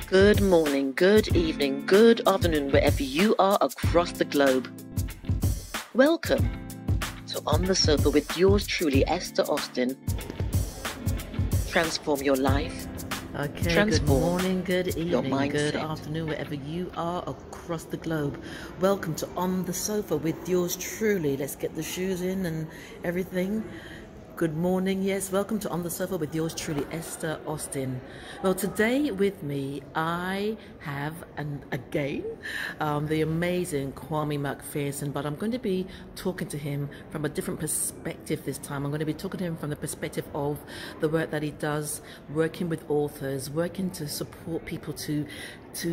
Good morning, good evening, good afternoon, wherever you are across the globe. Welcome to On the Sofa with yours truly, Esther Austin. Transform your life. Okay, Transform good morning, good your evening, good mindset. afternoon, wherever you are across the globe. Welcome to On the Sofa with yours truly. Let's get the shoes in and everything. Good morning, yes, welcome to On the Sofa with yours truly, Esther Austin. Well, today with me, I have, again, the amazing Kwame McPherson, but I'm going to be talking to him from a different perspective this time. I'm going to be talking to him from the perspective of the work that he does, working with authors, working to support people to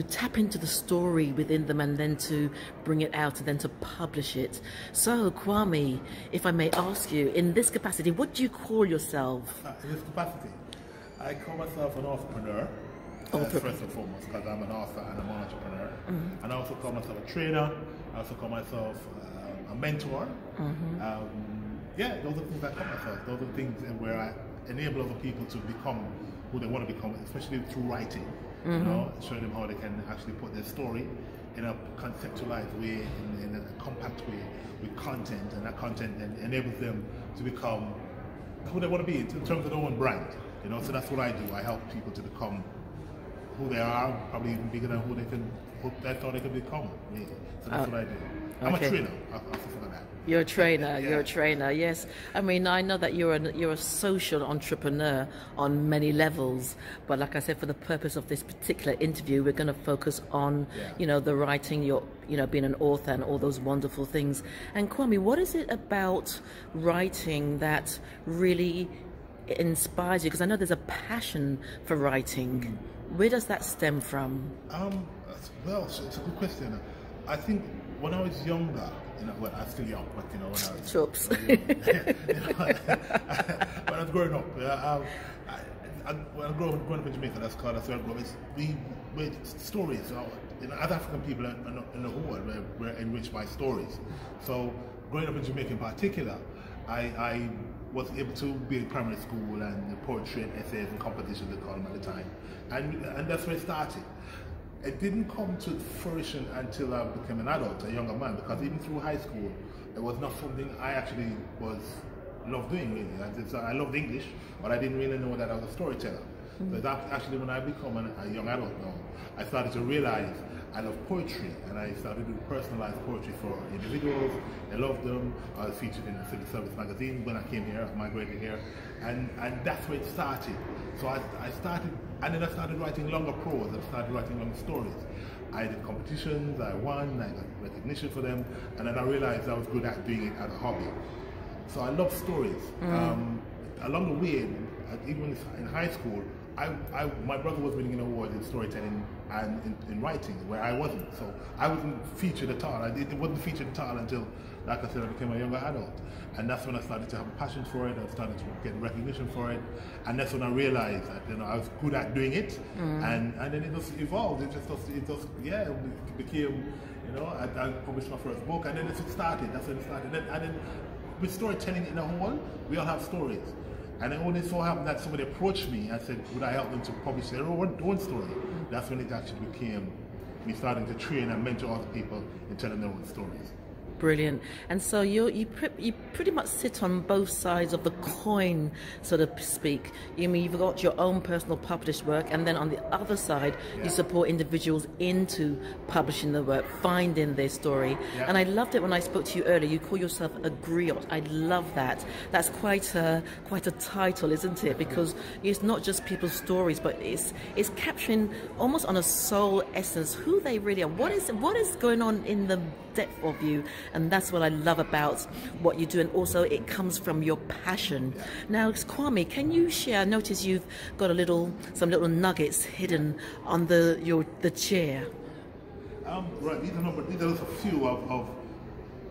tap into the story within them and then to bring it out and then to publish it. So, Kwame, if I may ask you, in this capacity, what do you call yourself? In this capacity, I call myself an entrepreneur, first and foremost, because I'm an author and I'm an entrepreneur. Mm-hmm. And I also call myself a trainer. I also call myself a mentor. Mm-hmm. Those are things I call myself. Those are things where I enable other people to become who they want to become, especially through writing. Mm-hmm. You know, showing them how they can actually put their story in a conceptualized way, in a compact way, with content, and that content then enables them to become who they want to be in terms of their own brand. You know, so that's what I do. I help people to become who they are, probably even bigger than who they thought they could become. Really. So that's what I do. I'm a trainer. I'll forget that. You're a trainer. Yeah. You're a trainer. Yes. I mean, I know that you're a social entrepreneur on many levels, but like I said, for the purpose of this particular interview, we're going to focus on, the writing, being an author and all those wonderful things. And Kwame, what is it about writing that really inspires you? Because I know there's a passion for writing. Mm-hmm. Where does that stem from? Well, it's a good question. I think when I was younger, well, I'm still young, but when I was Chops. When I was growing up, when I grew up in Jamaica, that's where I grew up. We made stories. As African people in the whole world, we're enriched by stories. So growing up in Jamaica in particular, I was able to be in primary school and poetry and essays and compositions, they call them at the time, and that's where it started. It didn't come to fruition until I became an adult, a younger man, because even through high school, it was not something I actually loved doing, really. I loved English, but I didn't really know that I was a storyteller. Mm-hmm. So that's actually when I become a young adult now, I started to realize I love poetry, and I started doing personalized poetry for individuals. I loved them. I was featured in the Civil Service magazine when I came here, I migrated here, and that's where it started. So I started writing longer prose, I started writing longer stories. I did competitions, I won, I got recognition for them, and then I realized I was good at doing it as a hobby. So I love stories. Along the way, even in high school, my brother was winning an award in storytelling and in writing, where I wasn't. So I wasn't featured at all. It wasn't featured at all until, like I said, I became a younger adult. And that's when I started to have a passion for it. I started to get recognition for it. And that's when I realized that I was good at doing it. And then it just evolved. It became, I published my first book, and then it started. That's when it started. And then with storytelling in a whole, we all have stories. And it only so happened that somebody approached me and said, would I help them to publish their own story? That's when it actually became me starting to train and mentor other people in telling their own stories. Brilliant. And so you pretty much sit on both sides of the coin, so to speak. You've got your own personal published work, and then on the other side, you support individuals into publishing the work, finding their story. Yeah. And I loved it when I spoke to you earlier. You call yourself a griot. I love that. That's quite a title, isn't it? Because it's not just people's stories, but it's capturing almost on a soul essence who they really are. What is going on in the depth of you? And that's what I love about what you do, and also it comes from your passion. Now, Kwame, can you share? I notice you've got some little nuggets hidden on the chair. Right, these are just a few of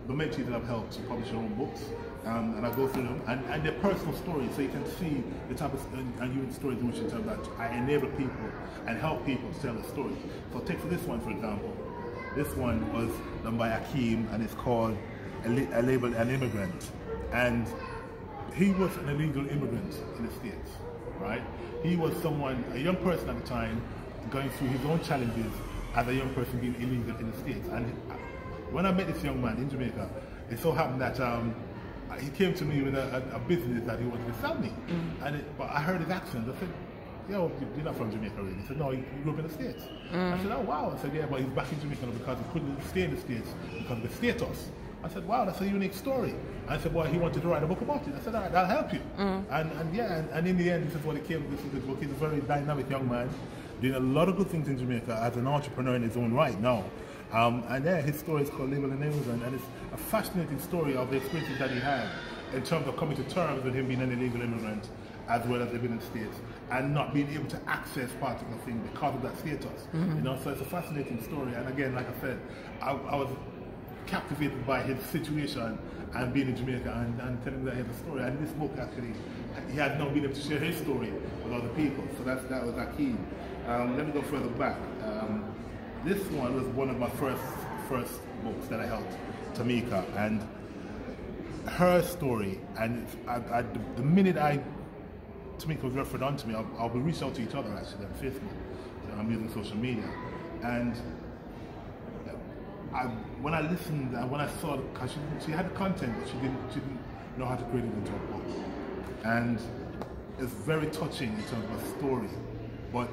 the mentees that I've helped to publish their own books, and I go through them, and they're personal stories, so you can see the type of unusual stories in which in terms that I enable people and help people to tell their stories. So take for this one, for example. This one was done by Akeem, and it's called Labeled an Immigrant. And he was an illegal immigrant in the States, right? He was a young person at the time, going through his own challenges as a young person being illegal in the States. And when I met this young man in Jamaica, it so happened that he came to me with a business that he wanted to sell me. But I heard his accent. I said, yo, you're not from Jamaica really? He said, no, he grew up in the States. I said, oh wow. I said, yeah, but he's back in Jamaica because he couldn't stay in the States because of the status. I said, wow, that's a unique story. I said, well, he wanted to write a book about it. I said, all right, I'll help you. And in the end, this is what it came. This is his book. He's a very dynamic young man, doing a lot of good things in Jamaica as an entrepreneur in his own right now. His story is called Label and Immigrant, and it's a fascinating story of the experiences that he had in terms of coming to terms with him being an illegal immigrant, as well as living in the States, and not being able to access particular things because of that status. You know, so it's a fascinating story. And again, like I said, I was captivated by his situation and being in Jamaica and telling him that he has a story. And this book actually, he had not been able to share his story with other people. So that was our key. Let me go further back. This one was one of my first books that I helped Tamika, and her story. And the minute Tamika was referred on to me, I'll be reaching out to each other actually on Facebook. I'm using social media, and when I listened and when I saw, because she had content, but she didn't know how to create it into a book, and it's very touching in terms of a story, but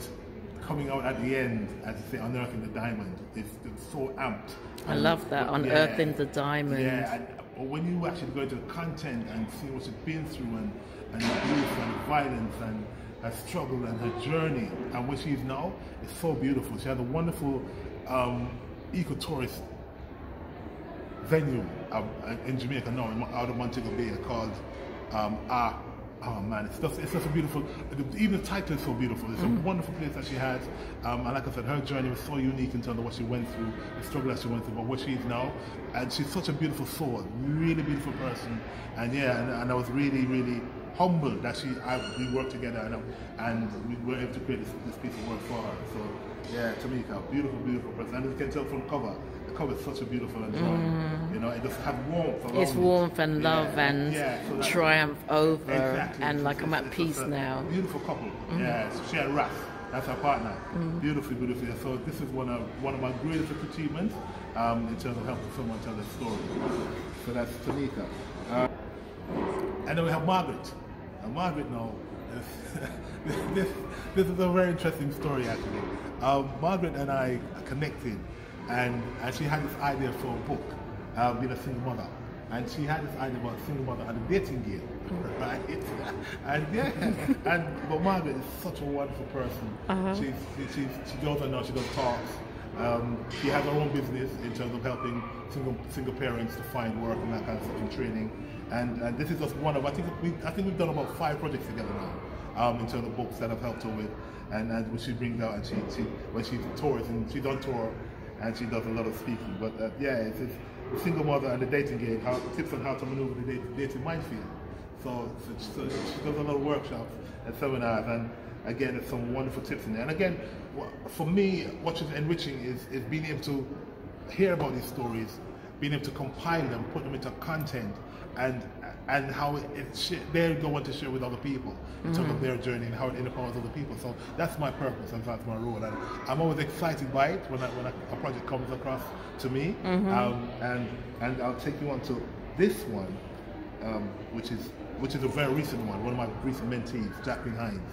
coming out at the end, as you say, unearthing the diamond, it's so amped. I love that, unearthing the diamond. Yeah, but when you actually go into the content and see what she's been through and the abuse and the violence and her struggle and her journey and where she is now, it's so beautiful. She has a wonderful eco-tourist venue in Jamaica now, out of Montego Bay, called oh man, it's just a beautiful, even the title is so beautiful. It's a wonderful place that she has, and like I said, her journey was so unique in terms of what she went through, the struggle that she went through, but where she is now, and she's such a beautiful soul, really beautiful person, and and I was really, really humbled that we worked together and we were able to create this piece of work for her. So yeah, Tamika, beautiful person, and you can tell from the cover is such a beautiful and drawing. You know, it just has warmth around. It's warmth and love and so triumph over, exactly. and like I'm at peace now. Beautiful couple. Yeah, so she and Ras, that's her partner. Beautiful. So this is one of my greatest achievements in terms of helping someone tell their story. So that's Tamika. And then we have Margaret. And Margaret now, this is a very interesting story actually. Margaret and I connected, and she had this idea for a book, being a single mother. And she had this idea about single mother and the dating game, right? But Margaret is such a wonderful person. She goes on now, she does talks. She has her own business in terms of helping single parents to find work and that kind of stuff, and training. And this is just one of, I think we've done about 5 projects together now, in terms of books that I've helped her with, and which she brings out, and when she tours, and she's on tour, and she does a lot of speaking. But it's the single mother and the dating game, tips on how to maneuver the dating minefield. So she does a lot of workshops and seminars, and again, there's some wonderful tips in there. And again, for me, what is enriching is being able to hear about these stories, being able to compile them, put them into content, and how they go on to share with other people in terms of their journey and how it empowers other people. So that's my purpose and that's my role. And I'm always excited by it when a project comes across to me. And I'll take you on to this one, which is a very recent one of my recent mentees, Jacqueline Hines.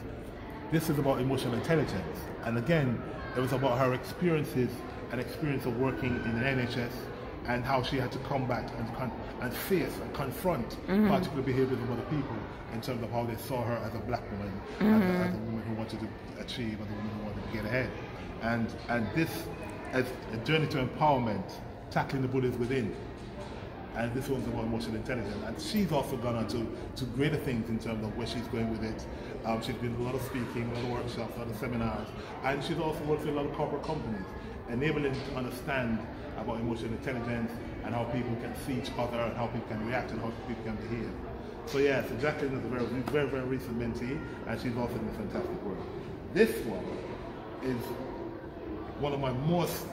This is about emotional intelligence. And again, it was about her experiences and experience of working in the NHS, and how she had to combat and face and confront particular behaviours of other people in terms of how they saw her as a black woman, as a woman who wanted to achieve, as a woman who wanted to get ahead. And this as a journey to empowerment, tackling the bullies within. And this one's about emotional intelligence. And she's also gone on to greater things in terms of where she's going with it. She's been a lot of speaking, a lot of workshops, a lot of seminars, and she's also worked with a lot of corporate companies, enabling them to understand about emotional intelligence and how people can see each other and how people can react and how people can behave. So yeah, so Jacqueline is a very recent mentee, and she's also doing fantastic work. This one is one of my most,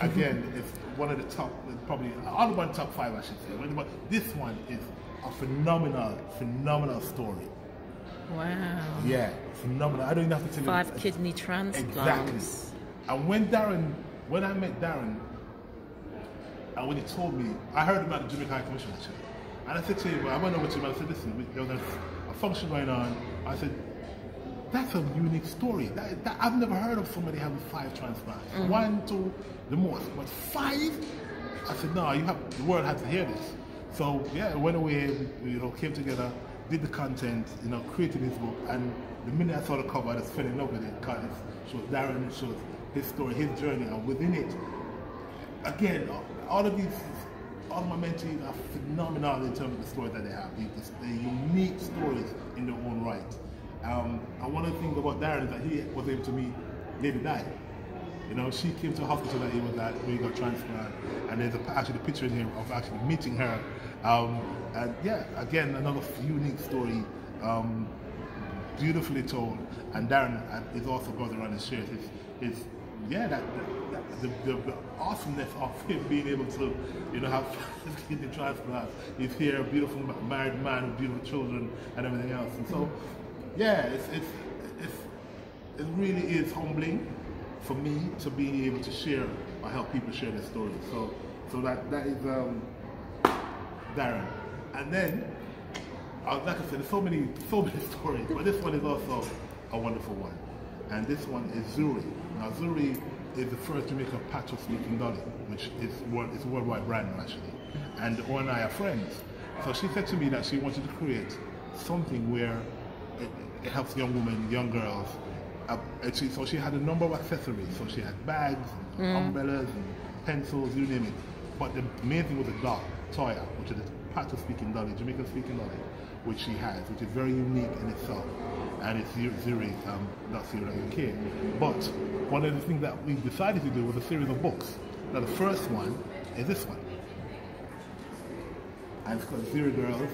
again, it's one of the top, probably all of my top 5 I should say. But this one is a phenomenal story. Wow. Yeah, phenomenal. I don't even have to tell you. 5 kidney transplants. Exactly. And when I met Darren, and when he told me, I heard about the Jamaica High Commission actually. And I said to him, I went over to him and I said, listen, there was a function going on. I said, that's a unique story. I've never heard of somebody having 5 transplants. 1, 2, the most. But 5? I said, no, the world has to hear this. So yeah, I went away, we came together, did the content, created this book, and the minute I saw the cover, I just fell in love with it because it shows Darren, it shows his story, his journey, and within it, again, all of my mentees are phenomenal in terms of the stories that they have. They're unique stories in their own right. And one of the things about Darren is that he was able to meet Lady Di. She came to a hospital that he was at, where he got transplant, and there's actually a picture in here of actually meeting her. And yeah, again, another unique story, beautifully told. And Darren is also goes around and shares the awesomeness of him being able to, have kidney transplant. He's here, a beautiful married man with beautiful children and everything else. And so, yeah, it really is humbling for me to be able to share or help people share their stories. So that is Darren. And then, like I said, there's so many stories, but this one is also a wonderful one. And this one is Zuri. Now Zuri is the first Jamaican patois speaking dolly, which is a worldwide brand actually. And her and I are friends. So she said to me that she wanted to create something where it helps young women, young girls. So she had a number of accessories. So she had bags, and umbrellas, and pencils, you name it. But the main thing was a doll, Toya, which is a patois speaking dolly, Jamaican speaking dolly, which she has, which is very unique in itself. And it's Zuri.co.uk. But one of the things that we decided to do was a series of books. Now the first one is this one. And it's called Zuri Girls.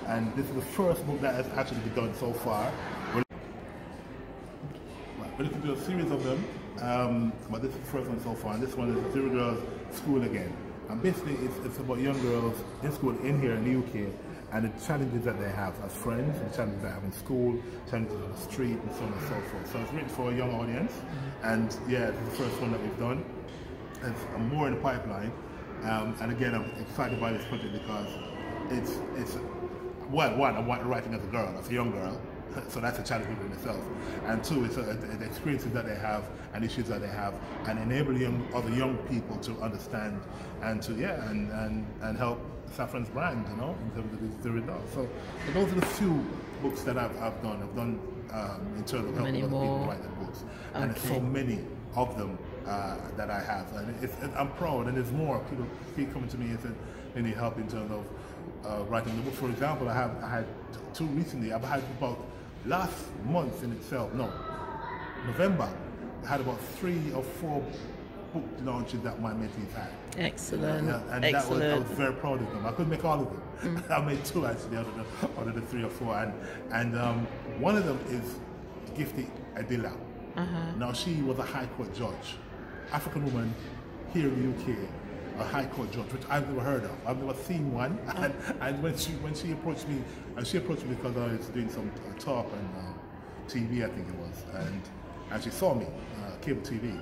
And this is the first book that has actually been done so far. We're looking to do a series of them, but this is the first one so far. And this one is Zuri Girls School Again. And basically it's about young girls in school in here in the UK, and the challenges that they have as friends, the challenges they have in school, challenges on the street, and so on and so forth. So it's written for a young audience, and yeah, it's the first one that we've done. There's more in the pipeline, and again, I'm excited by this project because it's one, I'm writing as a girl, as a young girl, so that's a challenge within itself, and 2, it's the experiences that they have and issues that they have, and enabling other young people to understand and to and help Saffron's brand, in terms of the results. So those are the few books that I've done. I've done in terms of helping other people write their books, and there's so many of them that I have, and I'm proud. And there's more. People keep coming to me and saying they need help in terms of writing the book. For example, I had 2 recently. I've had about last month in itself. No, November. I had about 3 or 4 book launches that my mentees had. Excellent. And excellent. I was very proud of them. I couldn't make all of them. I made 2 actually out of the 3 or 4. And one of them is Gifty Adila. Now she was a High Court judge, African woman here in the UK, a High Court judge, which I've never heard of. I've never seen one. And when she approached me, because I was doing some talk on TV, I think it was, and she saw me, cable TV.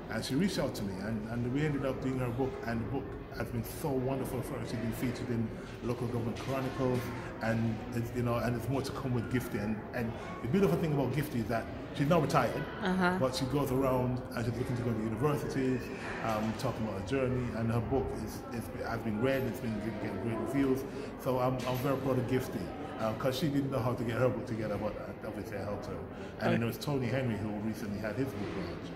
And she reached out to me, and we ended up doing her book, and the book has been so wonderful for her. She's been featured in Local Government Chronicles, and it's, and there's more to come with Gifty. And the beautiful thing about Gifty is that she's now retired, but she goes around and she's looking to go to universities, talking about her journey, and her book has been read, it's been getting great reviews. So I'm very proud of Gifty. Because she didn't know how to get her book together, but obviously I helped her. And then there was Tony Henry, who recently had his book launch.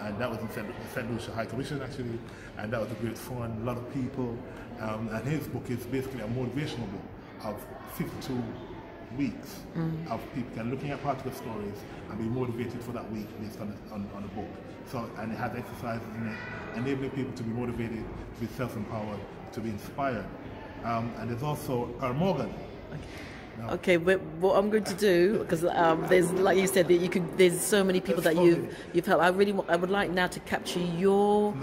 And that was in St. Lucia High Commission actually, and that was a great fun, a lot of people. And his book is basically a motivational book of 52 weeks of people looking at particular stories and being motivated for that week based on a book. So, and it has exercises in it, enabling people to be motivated, to be self-empowered, to be inspired. And there's also Morgan. Okay, what I'm going to do, because there's, like you said, that there's so many people that you've helped. I would like now to capture you.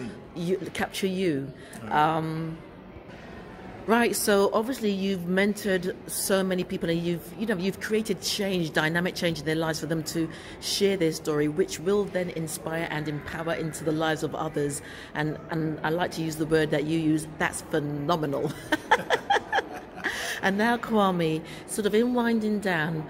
Right, so obviously you've mentored so many people, and you've created change, dynamic change in their lives for them to share their story, which will then inspire and empower into the lives of others. And I like to use the word that you use, that's phenomenal. And now, Kwame, sort of in winding down,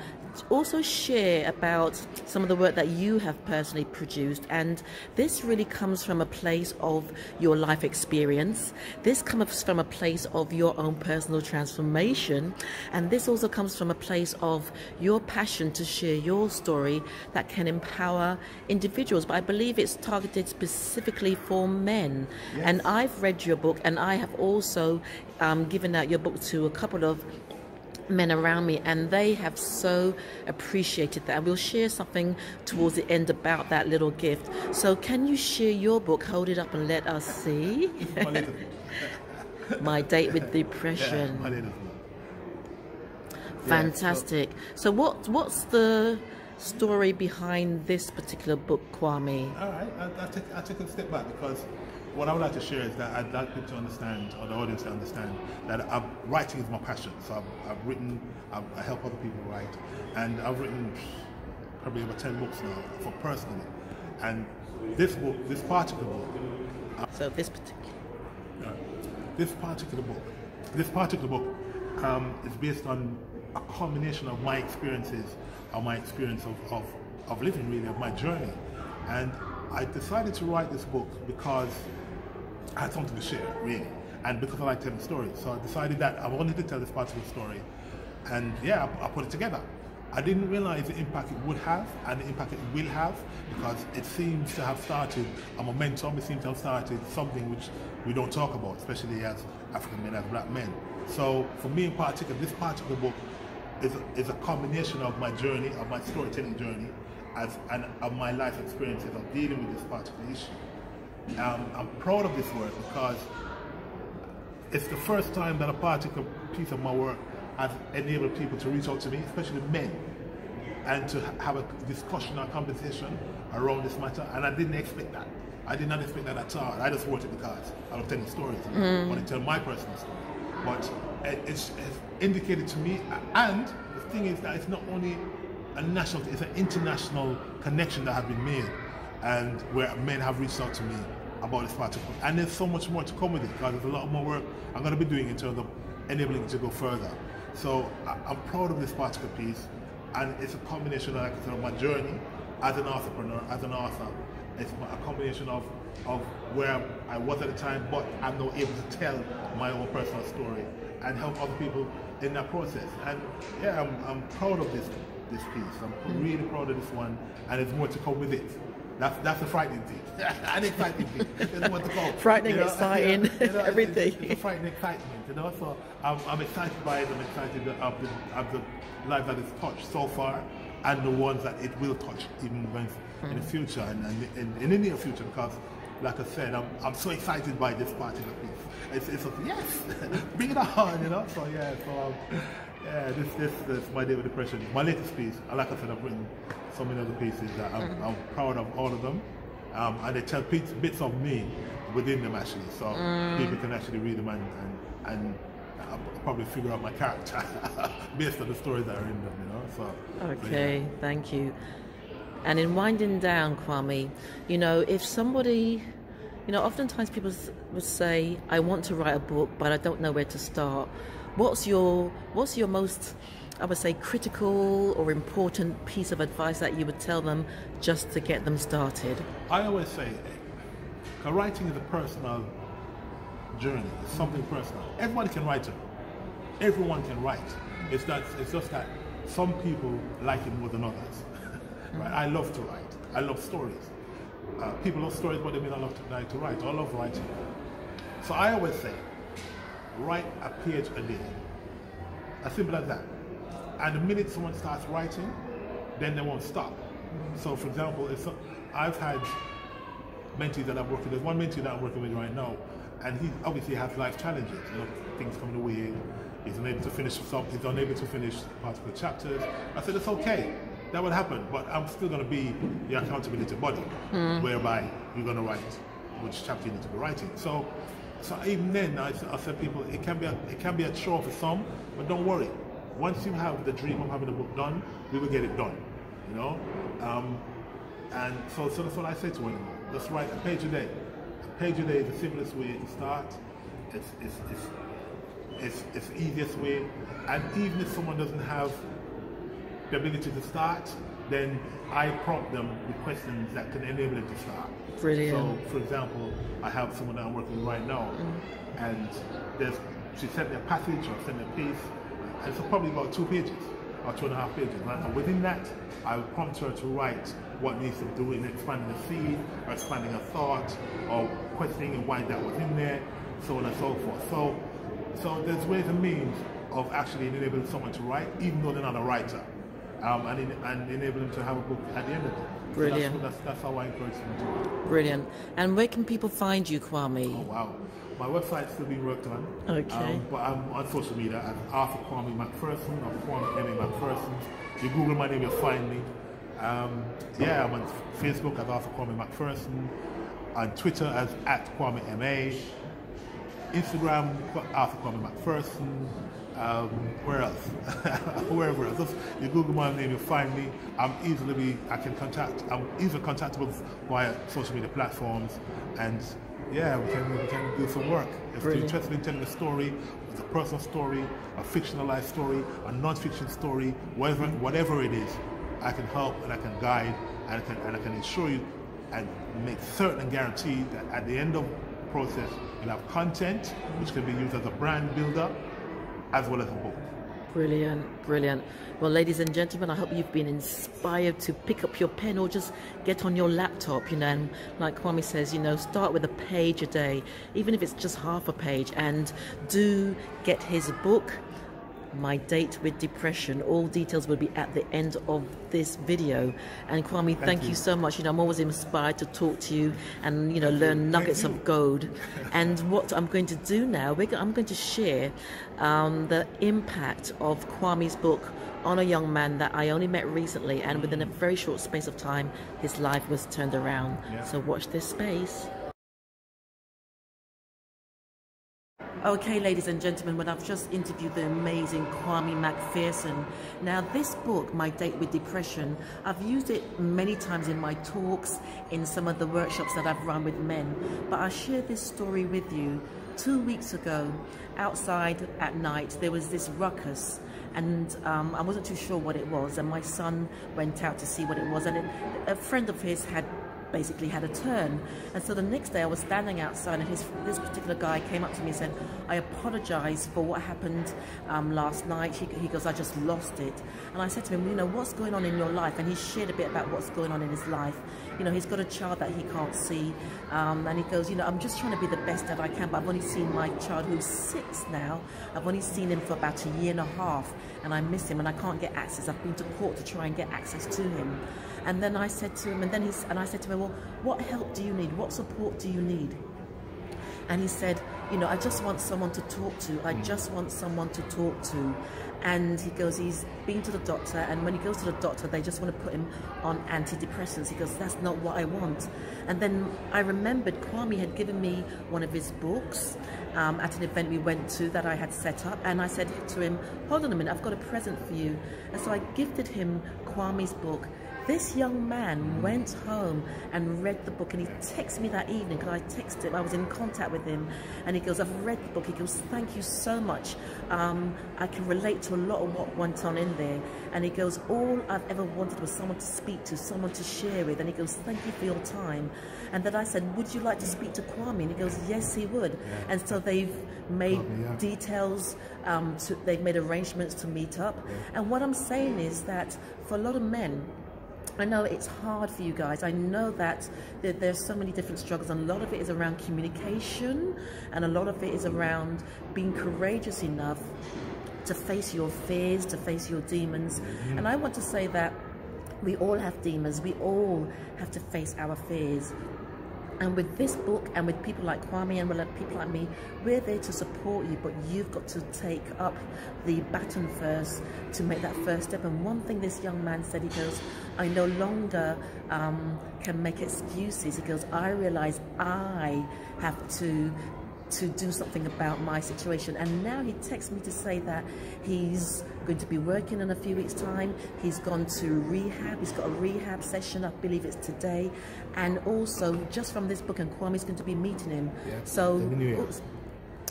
also share about some of the work that you have personally produced, and this really comes from a place of your life experience. This comes from a place of your own personal transformation, and this also comes from a place of your passion to share your story that can empower individuals. But I believe it's targeted specifically for men. Yes. And I've read your book, and I have also given out your book to a couple of men around me, and they have so appreciated that. And we'll share something towards the end about that little gift. So can you share your book? Hold it up and let us see. My Date with Depression. Yeah, fantastic. So what's the story behind this particular book, Kwame? All right, I'll take a step back, because what I would like to share is that I'd like people to understand, or the audience to understand, that writing is my passion. So I've written, I help other people write, and I've written probably over 10 books now, for personally. And this book, this particular book, this particular book is based on a combination of my experiences, of living, really, of my journey. And I decided to write this book because I had something to share, really, and because I like telling stories. So I decided that I wanted to tell this particular story, and yeah, I put it together. I didn't realize the impact it would have and the impact it will have, because it seems to have started a momentum. It seems to have started something which we don't talk about, especially as African men, as black men. So for me in particular, this particular book is a combination of my journey, of my storytelling journey, and of my life experiences of dealing with this particular issue. I'm proud of this work because it's the first time that a particular piece of my work has enabled people to reach out to me, especially men, and to have a discussion or conversation around this matter. And I didn't expect that. I did not expect that at all. I just wrote it because I was telling stories. I want to tell my personal story. But it's indicated to me, and the thing is that it's not only a national, it's an international connection that has been made, and where men have reached out to me about this particular. And there's so much more to come with it, because there's a lot more work I'm going to be doing in terms of enabling it to go further. So I'm proud of this particular piece, and it's a combination, like I said, of my journey as an entrepreneur, as an author. It's a combination of where I was at the time, but I'm now able to tell my own personal story and help other people in that process. And yeah, I'm proud of this piece. I'm really proud of this one, and there's more to come with it. That's a frightening thing. An exciting thing. There's more to come. Frightening, exciting, everything. It's a frightening excitement, So I'm excited by it. I'm excited of the lives that it's touched so far, and the ones that it will touch even in the future and in the near future, because like I said, I'm so excited by this particular piece. It's yes, bring it on, So yeah, this is My Date with Depression, my latest piece. And like I said, I've written so many other pieces that I'm proud of all of them, and they tell bits of me within them actually, so people can actually read them and probably figure out my character based on the stories that are in them, So okay, yeah. Thank you. And in winding down, Kwame, if somebody, oftentimes people would say, I want to write a book, but I don't know where to start. What's your most, I would say, critical or important piece of advice that you would tell them just to get them started? I always say, writing is a personal journey. It's something personal. Everybody can write it. Everyone can write. It's just that some people like it more than others. Right? I love to write. I love stories. People love stories, but they may not like to write. I love writing. So I always say, write a page a day. As simple as that. And the minute someone starts writing, then they won't stop. So for example, I've had mentees that I've worked with. There's one mentee that I'm working with right now, and he obviously has life challenges. Things coming away. He's unable to finish particular chapters. I said, it's okay. That would happen, but I'm still going to be the accountability body, whereby you're going to write which chapter you need to be writing. So So even then, I said people, it can be a chore for some, but don't worry. Once you have the dream of having the book done, we will get it done. You know, and so that's what I say to anyone. Just write a page a day. A page a day is the simplest way to start. It's the easiest way. And even if someone doesn't have the ability to start, then I prompt them with questions that can enable them to start. Brilliant. So, for example, I have someone that I'm working with right now, and she sent me a passage or sent me a piece, and it's probably about 2 pages or 2.5 pages. Right? And within that, I will prompt her to write what needs to do in expanding the seed, or expanding a thought, or questioning why that was in there, so on and so forth. So there's ways and means of actually enabling someone to write, even though they're not a writer, and enable them to have a book at the end of it. Brilliant. So that's how I encourage them to write. Brilliant. And where can people find you, Kwame? Oh, wow. My website's still being worked on. Okay. But I'm on social media as Arthur Kwame McPherson or Kwame McPherson. If you Google my name, you'll find me. I'm on Facebook as Arthur Kwame McPherson, on Twitter as @KwameMA, Instagram Arthur Kwame McPherson. Where else? Wherever else. Just, you Google my name, you'll find me. I'm easily contactable via social media platforms, and yeah, we can do some work. If you're interested in telling a story, it's a personal story, a fictionalized story, a non-fiction story, whatever it is, I can help and I can guide and I can assure you and make certain and guarantee that at the end of the process, you'll have content which can be used as a brand builder as well as a book. Brilliant, brilliant. Well, ladies and gentlemen, I hope you've been inspired to pick up your pen or just get on your laptop, and like Kwame says, start with a page a day, even if it's just half a page, and do get his book, My Date with Depression. All details will be at the end of this video. And Kwame, thank you so much. I'm always inspired to talk to you and learn nuggets of gold. And what I'm going to do now, I'm going to share the impact of Kwame's book on a young man that I only met recently, and within a very short space of time his life was turned around. So watch this space. Okay, ladies and gentlemen, when I've just interviewed the amazing Kwame McPherson. Now, this book, My Date with Depression, I've used it many times in my talks, in some of the workshops that I've run with men. But I'll share this story with you. 2 weeks ago, outside at night, there was this ruckus, and I wasn't too sure what it was. And my son went out to see what it was, and a friend of his had basically had a turn. And so the next day I was standing outside, and this particular guy came up to me and said, I apologize for what happened last night. He goes, I just lost it. And I said to him, what's going on in your life? And he shared a bit about what's going on in his life. He's got a child that he can't see, and he goes, I'm just trying to be the best that I can, but I've only seen my child, who's 6 now. I've only seen him for about a year and a half, and I miss him, and I can't get access. I've been to court to try and get access to him. And then I said to him, I said to him, well, what help do you need? What support do you need? And he said, I just want someone to talk to. I just want someone to talk to. And he goes, he's been to the doctor, and when he goes to the doctor, they just want to put him on antidepressants. He goes, that's not what I want. And then I remembered Kwame had given me one of his books at an event we went to that I had set up. And I said to him, hold on a minute, I've got a present for you. And so I gifted him Kwame's book. This young man went home and read the book, and he texted me that evening, because I texted him, I was in contact with him, and he goes, I've read the book. He goes, thank you so much. I can relate to a lot of what went on in there. And he goes, all I've ever wanted was someone to speak to, someone to share with. And he goes, thank you for your time. And then I said, would you like to speak to Kwame? And he goes, yes, he would. Yeah. And so they've made details, they've made arrangements to meet up. Yeah. And what I'm saying is that for a lot of men, I know it's hard for you guys. I know that there's so many different struggles, and a lot of it is around communication, and a lot of it is around being courageous enough to face your fears, to face your demons. And I want to say that we all have demons. We all have to face our fears. And with this book, and with people like Kwame and people like me, we're there to support you, but you've got to take up the baton first to make that first step. And one thing this young man said, he goes, I no longer can make excuses. He goes, I realize I have to to do something about my situation. And now he texts me to say that he's going to be working in a few weeks' time. He's gone to rehab. He's got a rehab session, I believe it's today. And also, just from this book, and Kwame's going to be meeting him. Yeah,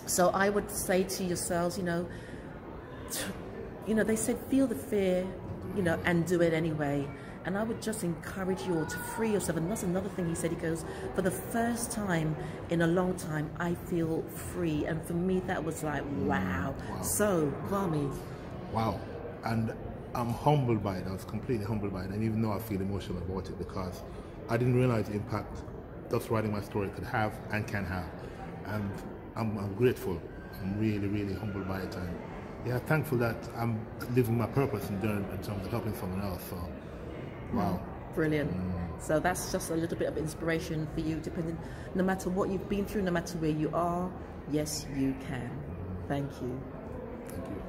So I would say to yourselves, they said feel the fear, and do it anyway. And I would just encourage you all to free yourself. And that's another thing he said. He goes, for the first time in a long time, I feel free. And for me, that was like, wow. So, Kwame. Wow. And I'm humbled by it. I was completely humbled by it. And even though I feel emotional about it, because I didn't realize the impact just writing my story could have and can have. And I'm grateful. I'm really, really humbled by it. And yeah, thankful that I'm living my purpose in terms of helping someone else. So, wow. Brilliant. So that's just a little bit of inspiration for you, no matter what you've been through, no matter where you are, yes, you can. Thank you. Thank you.